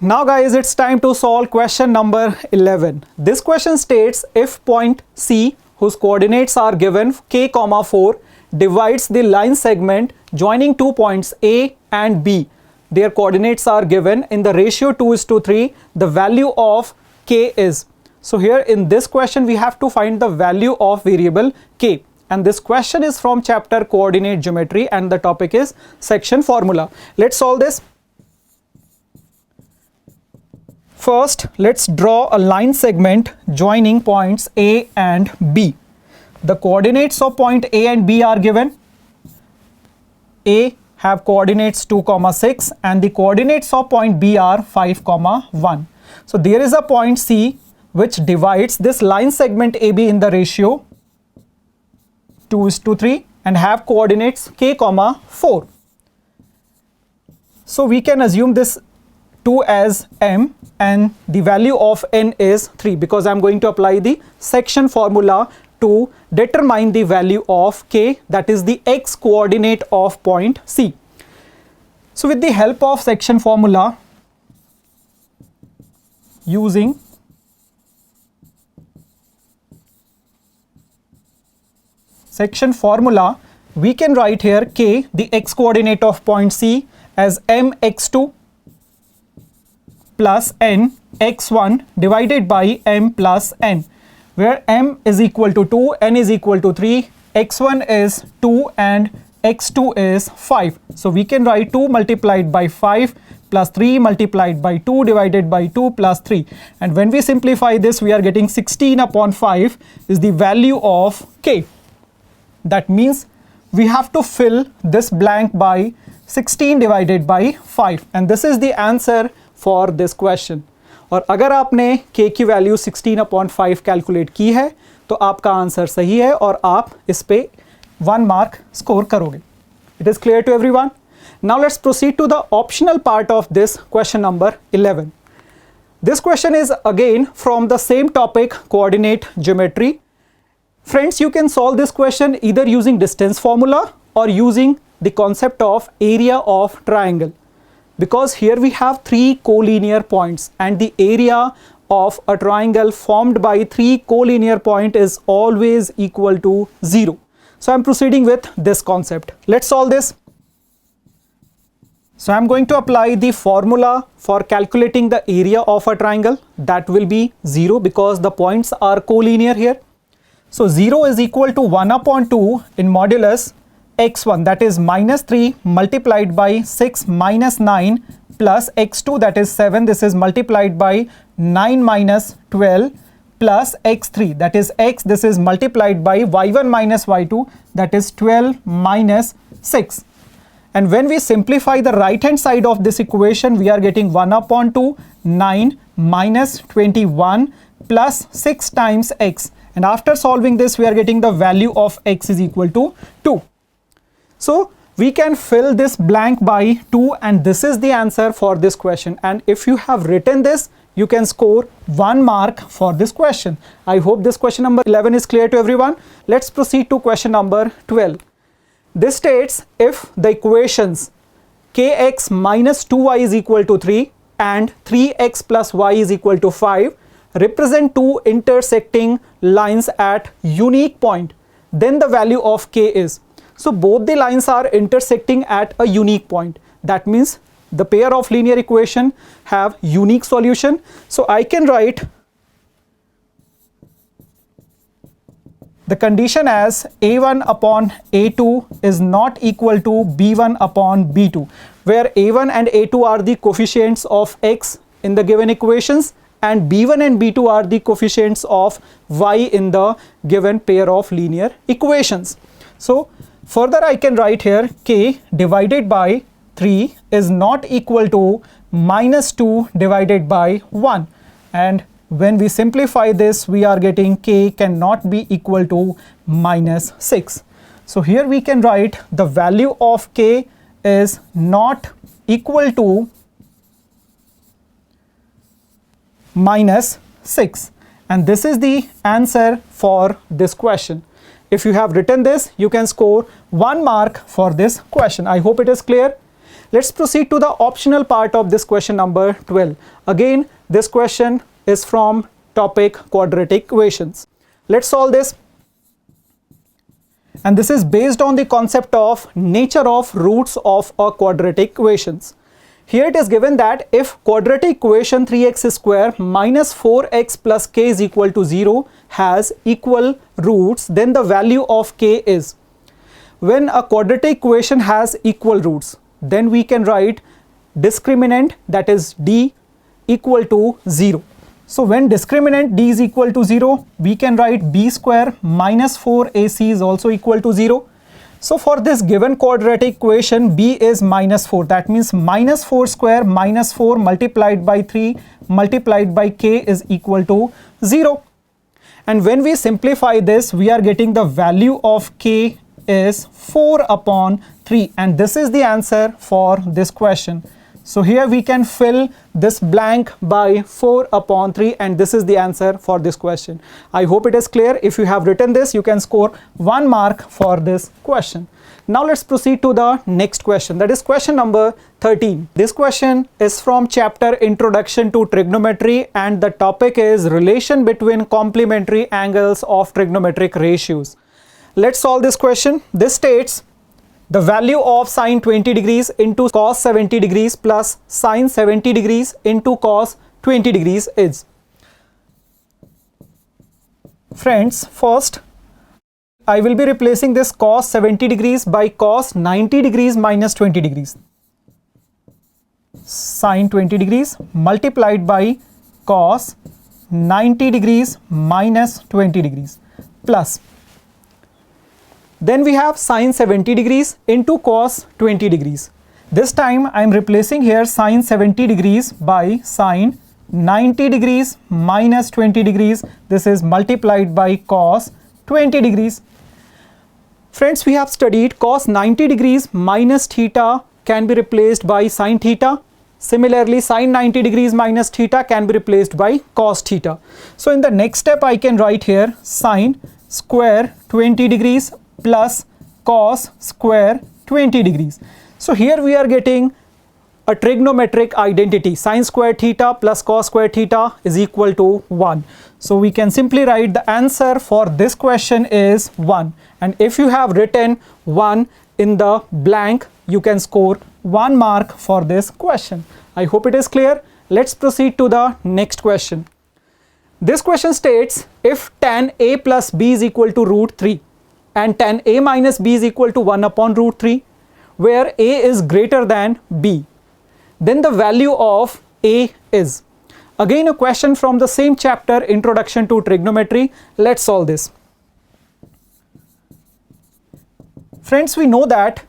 Now guys, it's time to solve question number 11. This question states if point C, whose coordinates are given k, 4, divides the line segment joining two points A and B. Their coordinates are given in the ratio 2:3. The value of k is. So here in this question we have to find the value of variable k. And this question is from chapter coordinate geometry and the topic is section formula. Let's solve this. First, let's draw a line segment joining points A and B. The coordinates of point A and B are given. A have coordinates 2, 6 and the coordinates of point B are 5, 1. So there is a point C which divides this line segment AB in the ratio 2:3 and have coordinates k, 4. So we can assume this 2 as m and the value of n is 3 because I'm going to apply the section formula to determine the value of k, that is the x coordinate of point C. So with the help of section formula, using section formula, we can write here k, the x coordinate of point C, as mx2 plus n x1 divided by m plus n, where m is equal to 2, n is equal to 3, x1 is 2 and x2 is 5. So we can write 2 multiplied by 5 plus 3 multiplied by 2 divided by 2 plus 3. And when we simplify this, we are getting 16 upon 5 is the value of k. That means we have to fill this blank by 16 divided by 5 and this is the answer for this question. और अगर आपने k की value 16 upon 5 calculate की है तो आपका answer सही है और आप इस पे 1 मार्क स्कोर करोगे. It is clear to everyone? Now let's proceed to the optional part of this question number 11. This question is again from the same topic, coordinate geometry. Friends, you can solve this question either using distance formula or using the concept of area of triangle, because here we have 3 collinear points and the area of a triangle formed by 3 collinear points is always equal to 0. So I'm proceeding with this concept. Let's solve this. So I'm going to apply the formula for calculating the area of a triangle. That will be 0 because the points are collinear here. So 0 is equal to 1 upon 2 in modulus x1, that is minus 3 multiplied by 6 minus 9 plus x2, that is 7, this is multiplied by 9 minus 12 plus x3, that is x, this is multiplied by y1 minus y2, that is 12 minus 6. And when we simplify the right hand side of this equation, we are getting 1 upon 2, 9 minus 21 plus 6 times x. And after solving this, we are getting the value of x is equal to 2. So we can fill this blank by 2 and this is the answer for this question. And if you have written this, you can score 1 mark for this question. I hope this question number 11 is clear to everyone. Let's proceed to question number 12. This states if the equations kx minus 2y is equal to 3 and 3x plus y is equal to 5 represent two intersecting lines at unique point, then the value of k is. So both the lines are intersecting at a unique point. That means the pair of linear equation have unique solution. So I can write the condition as a1 upon a2 is not equal to b1 upon b2, where a1 and a2 are the coefficients of x in the given equations and b1 and b2 are the coefficients of y in the given pair of linear equations. So further I can write here k divided by 3 is not equal to minus 2 divided by 1, and when we simplify this we are getting k cannot be equal to minus 6. So here we can write the value of k is not equal to minus 6, and this is the answer for this question. If you have written this, you can score 1 mark for this question. I hope it is clear. Let's proceed to the optional part of this question number 12. Again, this question is from topic quadratic equations. Let's solve this. And this is based on the concept of nature of roots of a quadratic equations. Here it is given that if quadratic equation 3x square minus 4x plus k is equal to 0 has equal roots, then the value of k is. When a quadratic equation has equal roots, then we can write discriminant, that is d, equal to 0. So when discriminant d is equal to 0, we can write b square minus 4ac is also equal to 0. So for this given quadratic equation, b is minus 4. That means minus 4 square minus 4 multiplied by 3 multiplied by k is equal to 0. And when we simplify this, we are getting the value of k is 4 upon 3. And this is the answer for this question. So here we can fill this blank by 4 upon 3, and this is the answer for this question. I hope it is clear. If you have written this, you can score 1 mark for this question. Now let's proceed to the next question, that is question number 13. This question is from chapter Introduction to Trigonometry, and the topic is relation between complementary angles of trigonometric ratios. Let's solve this question. This states the value of sine 20 degrees into cos 70 degrees plus sine 70 degrees into cos 20 degrees is. Friends, first I will be replacing this cos 70 degrees by cos 90 degrees minus 20 degrees. Sine 20 degrees multiplied by cos 90 degrees minus 20 degrees plus. Then we have sine 70 degrees into cos 20 degrees. This time I am replacing here sine 70 degrees by sine 90 degrees minus 20 degrees. This is multiplied by cos 20 degrees. Friends, we have studied cos 90 degrees minus theta can be replaced by sine theta. Similarly, sine 90 degrees minus theta can be replaced by cos theta. So in the next step, I can write here sine square 20 degrees plus cos square 20 degrees. So here we are getting a trigonometric identity. Sine square theta plus cos square theta is equal to 1. So we can simply write the answer for this question is 1. And if you have written 1 in the blank, you can score 1 mark for this question. I hope it is clear. Let's proceed to the next question. This question states if tan a plus b is equal to root 3 and tan a minus b is equal to 1 upon root 3, where a is greater than b, then the value of a is. Again, a question from the same chapter, Introduction to Trigonometry. Let's solve this. Friends, we know that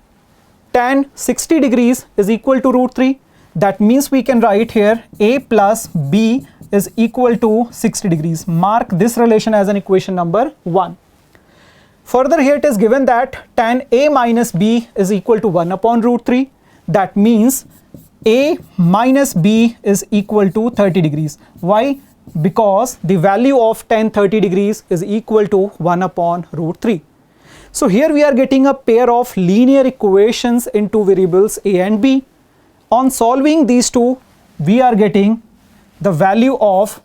tan 60 degrees is equal to root 3. That means we can write here a plus b is equal to 60 degrees. Mark this relation as an equation number 1. Further, here it is given that tan a minus b is equal to 1 upon root 3. That means a minus b is equal to 30 degrees. Why? Because the value of tan 30 degrees is equal to 1 upon root 3. So here we are getting a pair of linear equations in two variables a and b. On solving these two, we are getting the value of,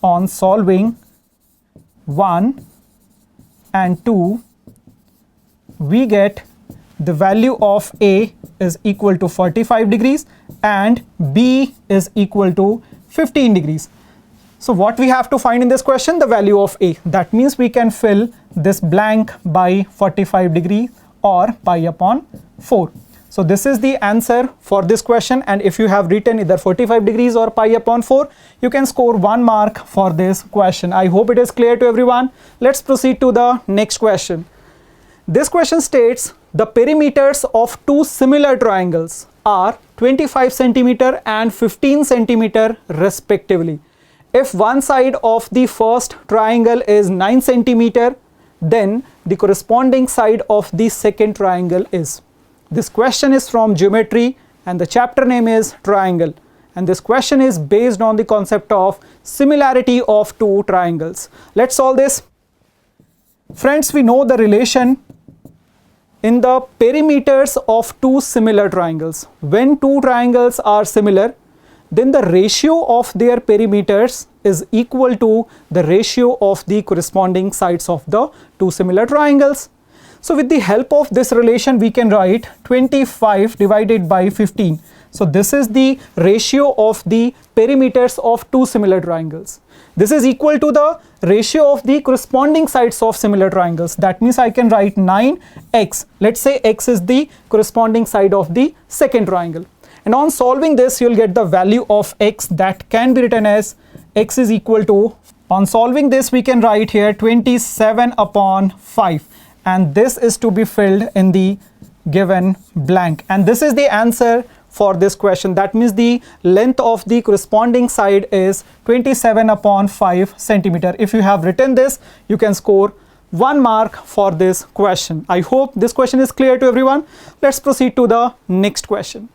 on solving 1 and 2, we get the value of a is equal to 45 degrees and b is equal to 15 degrees. So what we have to find in this question? The value of a. That means we can fill this blank by 45 degrees or pi upon 4. So this is the answer for this question, and if you have written either 45 degrees or pi upon 4, you can score 1 mark for this question. I hope it is clear to everyone. Let's proceed to the next question. This question states the perimeters of two similar triangles are 25 centimeter and 15 centimeter respectively. If one side of the first triangle is 9 centimeter, then the corresponding side of the second triangle is. This question is from geometry and the chapter name is triangle, and this question is based on the concept of similarity of two triangles. Let's solve this. Friends, we know the relation in the perimeters of two similar triangles. When two triangles are similar, then the ratio of their perimeters is equal to the ratio of the corresponding sides of the two similar triangles. So with the help of this relation, we can write 25 divided by 15. So this is the ratio of the perimeters of two similar triangles. This is equal to the ratio of the corresponding sides of similar triangles. That means I can write 9x. Let's say x is the corresponding side of the second triangle. And on solving this, you'll get the value of x that can be written as x is equal to, on solving this, we can write here 27 upon 5. And this is to be filled in the given blank. And this is the answer for this question. That means the length of the corresponding side is 27 upon 5 centimeter. If you have written this, you can score 1 mark for this question. I hope this question is clear to everyone. Let's proceed to the next question.